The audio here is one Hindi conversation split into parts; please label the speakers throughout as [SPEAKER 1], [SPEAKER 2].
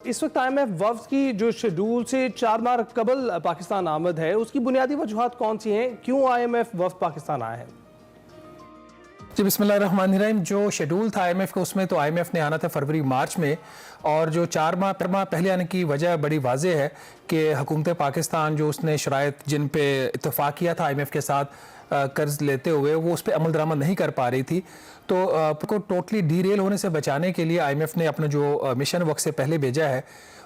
[SPEAKER 1] इस वक्त IMF वफ्द की जो शेड्यूल से 4 माह कबल पाकिस्तान आमद है, उसकी बुनियादी वजूहात कौन सी हैं? क्यों IMF वफ्द पाकिस्तान आया है?
[SPEAKER 2] जी बिस्मिल्लाहिर्रहमानिर्रहीम। जो शेड्यूल था IMF का, उसमें तो IMF ने आना था फरवरी मार्च में, और जो 4 माह पहले आने की वजह बड़ी वाज़ेह है कि हुकूमत पाकिस्तान जो उसने शराइत जिन पे इत्तफाक किया था IMF के साथ कर्ज लेते हुए, वो उस पर अमल दरामद नहीं कर पा रही थी। तो को टोटली डीरेल होने से बचाने के लिए IMF ने अपना जो मिशन वक्त से पहले भेजा है,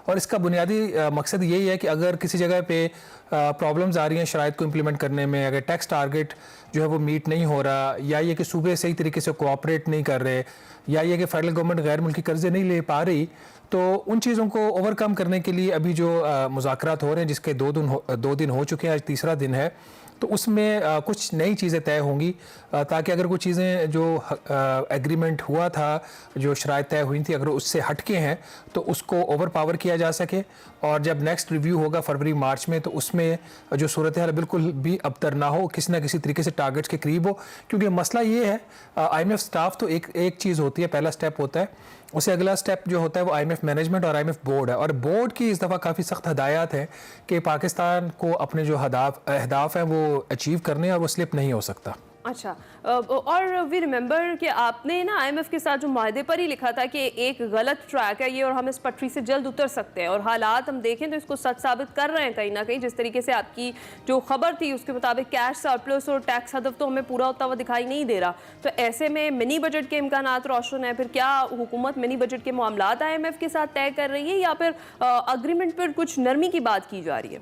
[SPEAKER 2] और इसका बुनियादी मकसद यही है कि अगर किसी जगह पे प्रॉब्लम्स आ रही हैं शराइत को इम्प्लीमेंट करने में, अगर टैक्स टारगेट जो है वो मीट नहीं हो रहा, या ये कि सूबे सही तरीके से कोऑपरेट नहीं कर रहे, या ये कि फेडरल गवर्नमेंट गैर मुल्की कर्जे नहीं ले पा रही, तो उन चीज़ों को ओवरकम करने के लिए अभी जो मुज़ाकरात हो रहे हैं, जिसके 2 दिन हो चुके हैं, आज तीसरा दिन है, तो उसमें कुछ नई चीज़ें तय होंगी, ताकि अगर कुछ चीज़ें जो एग्रीमेंट हुआ था, जो शराइत तय हुई थी, अगर उससे हटके हैं तो उसको ओवर पावर किया जा सके। और जब नेक्स्ट रिव्यू होगा फरवरी मार्च में, तो उसमें जो सूरत हाल बिल्कुल भी अबतर ना हो, किसी ना किसी तरीके से टारगेट्स के करीब हो। क्योंकि मसला ये है, IMF स्टाफ तो एक चीज़ होती है, पहला स्टेप होता है, उससे अगला स्टेप जो होता है वो IMF मैनेजमेंट और IMF बोर्ड है। और बोर्ड की इस दफ़ा काफ़ी सख्त हदायत है कि पाकिस्तान को अपने जो अहदाफ हैं वो अचीव करने, और वो स्लिप नहीं हो सकता।
[SPEAKER 3] अच्छा, और वी रिमेंबर कि आपने ना IMF के साथ जो माहदे पर ही लिखा था कि एक गलत ट्रैक है ये और हम इस पटरी से जल्द उतर सकते हैं, और हालात हम देखें तो इसको सच साबित कर रहे हैं कहीं ना कहीं। जिस तरीके से आपकी जो खबर थी उसके मुताबिक कैश सरप्लस और टैक्स हदफ तो हमें पूरा होता हुआ दिखाई नहीं दे रहा। तो ऐसे में मिनी बजट के इम्कानात रोशन है। फिर क्या हुकूमत मिनी बजट के मामलात IMF के साथ तय कर रही है, या फिर अग्रीमेंट पर कुछ नरमी की बात की जा रही है?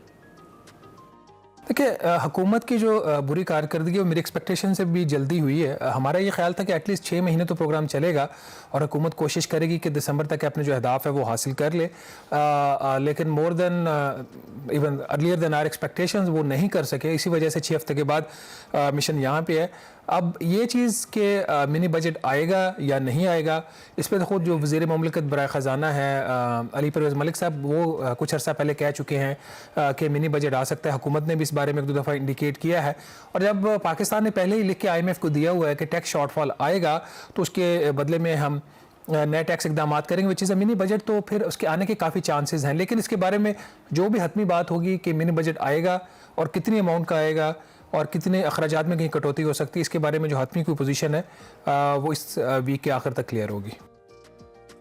[SPEAKER 2] देखिए, हुकूमत की जो बुरी कारकर्दगी वो मेरी एक्सपेक्टेशन से भी जल्दी हुई है। हमारा ये ख्याल था कि एटलीस्ट 6 महीने तो प्रोग्राम चलेगा, और हुकूमत कोशिश करेगी कि दिसंबर तक अपने जो अहदाफ है वो हासिल कर ले। लेकिन more than even earlier than our expectations वो नहीं कर सके। इसी वजह से 6 हफ्ते के बाद मिशन यहाँ पे है। अब ये चीज़ के मिनी बजट आएगा या नहीं आएगा, इस पर खुद जो वज़ीर मुमलिकत बराए ख़जाना है अली परवेज़ मलिक साहब, वो कुछ अर्सा पहले कह चुके हैं कि मिनी बजट आ सकता है। हुकूमत ने भी इस बारे में 1-2 दफ़ा इंडिकेट किया है, और जब पाकिस्तान ने पहले ही लिख के IMF को दिया हुआ है कि टैक्स शॉर्टफॉल आएगा, तो उसके बदले में हम नए टैक्स इकदाम करेंगे, which is a mini budget, तो फिर उसके आने के काफ़ी चांसेस हैं। लेकिन इसके बारे में जो भी हतमी बात होगी कि मिनी बजट आएगा और कितनी अमाउंट का आएगा और कितने अखराजात में कहीं कटौती हो सकती है, इसके बारे में जो हतमी की पोजीशन है वो इस वीक के आखिर तक क्लियर होगी।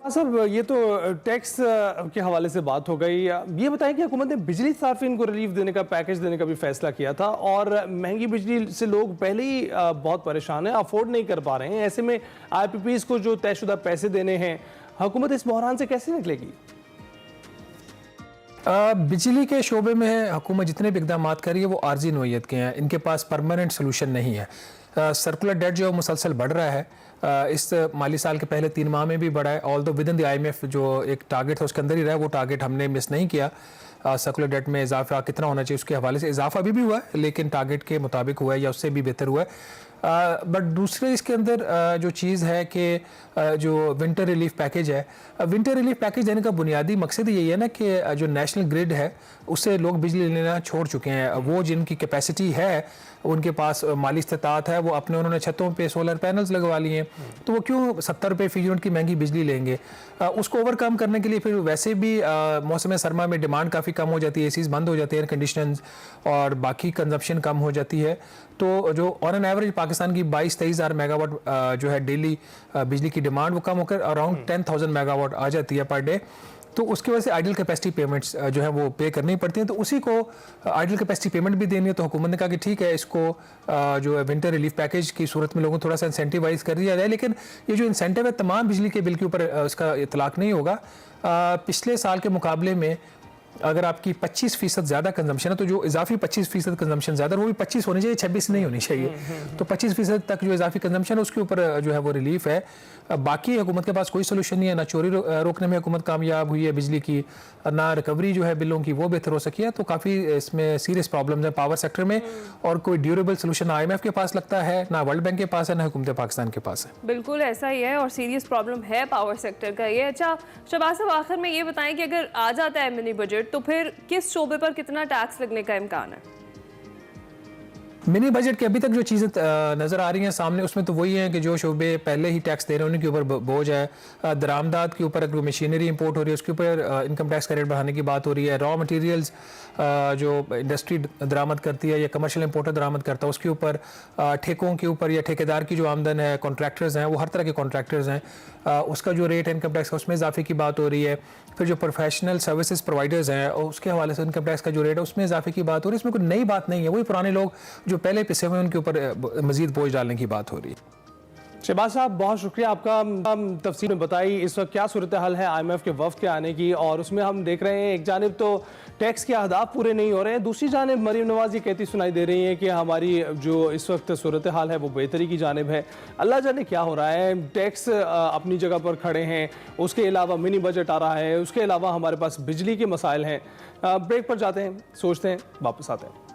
[SPEAKER 1] सर, ये तो टैक्स के हवाले से बात हो गई। ये बताएं कि हुकूमत ने बिजली सार्फिन को रिलीफ देने का, पैकेज देने का भी फैसला किया था, और महंगी बिजली से लोग पहले ही बहुत परेशान हैं, अफोर्ड नहीं कर पा रहे हैं। ऐसे में IPPs को जो तयशुदा पैसे देने हैं, हुकूमत इस बहरान से कैसे निकलेगी?
[SPEAKER 2] बिजली के शोबे में हुकूमत जितने भी इकदाम कर रही है वो आर्जी नोयत के हैं, इनके पास परमानेंट सोल्यूशन नहीं है। सर्कुलर डेट जो मुसलसल बढ़ रहा है, इस माली साल के पहले 3 माह में भी बढ़ा है, ऑल दो विद इन द IMF जो एक टारगेट था उसके अंदर ही रहा है, वो टारगेट हमने मिस नहीं किया। सर्कुलर डेट में इजाफा कितना होना चाहिए उसके हवाले से इजाफा अभी भी हुआ है, लेकिन टारगेट के मुताबिक हुआ है या उससे भी बेहतर हुआ है। बट दूसरे इसके अंदर जो चीज़ है कि जो विंटर रिलीफ पैकेज है, विंटर रिलीफ पैकेज देने का बुनियादी मकसद यही है ना कि जो नेशनल ग्रिड है उससे लोग बिजली लेना छोड़ चुके हैं। वो जिनकी कैपेसिटी है, उनके पास माली इस्तात है, वो अपने उन्होंने छतों पे सोलर पैनल्स लगवा लिए हैं, तो वो क्यों 70 रुपये फी यूनिट की महंगी बिजली लेंगे? उसको ओवरकम करने के लिए फिर वैसे भी मौसम सरमा में डिमांड काफ़ी कम हो जाती है, ACs बंद हो जाते हैं, एयर कंडीशनर्स और बाकी कंजप्शन कम हो जाती है। तो जो ऑन एन एवरेज पाकिस्तान की 22-23 हज़ार मेगावाट जो है डेली बिजली की डिमांड, वो कम होकर अराउंड 10,000 मेगावाट आ जाती है पर डे। तो उसकी वजह से आइडल कैपेसिटी पेमेंट्स जो है वो पे करनी पड़ती हैं। तो उसी को आइडल कैपेसिटी पेमेंट भी देनी है, तो हुकूमत ने कहा कि ठीक है, इसको जो है विंटर रिलीफ पैकेज की सूरत में लोगों को थोड़ा सा इंसेंटिवाइज कर दिया जाए। लेकिन ये जो इंसेंटिव है तमाम बिजली के बिल के ऊपर इसका इतलाक नहीं होगा। पिछले साल के मुकाबले में अगर आपकी 25% ज़्यादा कंजम्पशन है, तो जो इजाफी 25% कंजम्पशन ज़्यादा, वो भी 25 होनी चाहिए, 26 नहीं होनी चाहिए। तो 25% तक जो इजाफी कंजम्पशन है उसके ऊपर जो है वो रिलीफ है। बाकी हुकूमत के पास कोई सोल्यूशन नहीं है, ना चोरी रोकने में हुकूमत कामयाब हुई है बिजली की, ना रिकवरी जो है बिलों की वो बेहतर हो सकी है। तो काफ़ी इसमें सीरियस प्रॉब्लम्स हैं पावर सेक्टर में, और कोई ड्यूरेबल सोल्यूशन IMF के पास लगता है, ना वर्ल्ड बैंक के पास है, ना हुकूमत पाकिस्तान के पास है।
[SPEAKER 3] बिल्कुल ऐसा ही है, और सीरियस प्रॉब्लम है पावर सेक्टर का ये। अच्छा शहबाज साहब, आखिर में ये बताएं कि अगर आ जाता है मिनी बजट, तो फिर किस शोबे पर कितना टैक्स लगने का इम्कान है?
[SPEAKER 2] मिनी बजट के अभी तक जो चीज़ें नज़र आ रही हैं सामने, उसमें तो वही है कि जो शोबे पहले ही टैक्स दे रहे हैं उनके ऊपर बोझ है। दरामदात के ऊपर अगर मशीनरी इंपोर्ट हो रही है उसके ऊपर इनकम टैक्स का रेट बढ़ाने की बात हो रही है। रॉ मटेरियल्स जो इंडस्ट्री दरामद करती है या कमर्शियल इंपोर्टर दरामद करता है उसके ऊपर, ठेकों के ऊपर या ठेकेदार की जो आमदन है, कॉन्ट्रैक्टर्स हैं, वो हर तरह के कॉन्ट्रैक्टर्स हैं, उसका जो रेट है इनकम टैक्स का उसमें इजाफे की बात हो रही है। फिर जो प्रोफेशनल सर्विसेज प्रोवाइडर्स हैं उसके हवाले से इनकम टैक्स का जो रेट है उसमें इजाफे की बात हो रही है। इसमें कोई नई बात नहीं है, वही पुराने लोग जो पहले पिसे हुए उनके ऊपर मजीद बोझ डालने की बात हो रही है।
[SPEAKER 1] शहबाज साहब, बहुत शुक्रिया आपका तफसील में बताई इस वक्त क्या सूरत हाल है IMF के वफ्द के आने की, और उसमें हम देख रहे हैं एक जानिब तो टैक्स के अहदाफ पूरे नहीं हो रहे हैं, दूसरी जानिब मरीम नवाज ये कहती सुनाई दे रही है कि हमारी जो इस वक्त सूरत हाल है वो बेहतरी की जानिब है। अल्लाह जाने क्या हो रहा है। टैक्स अपनी जगह पर खड़े हैं, उसके अलावा मिनी बजट आ रहा है, उसके अलावा हमारे पास बिजली के मसाइल हैं। ब्रेक पर जाते हैं, सोचते हैं, वापस आते हैं।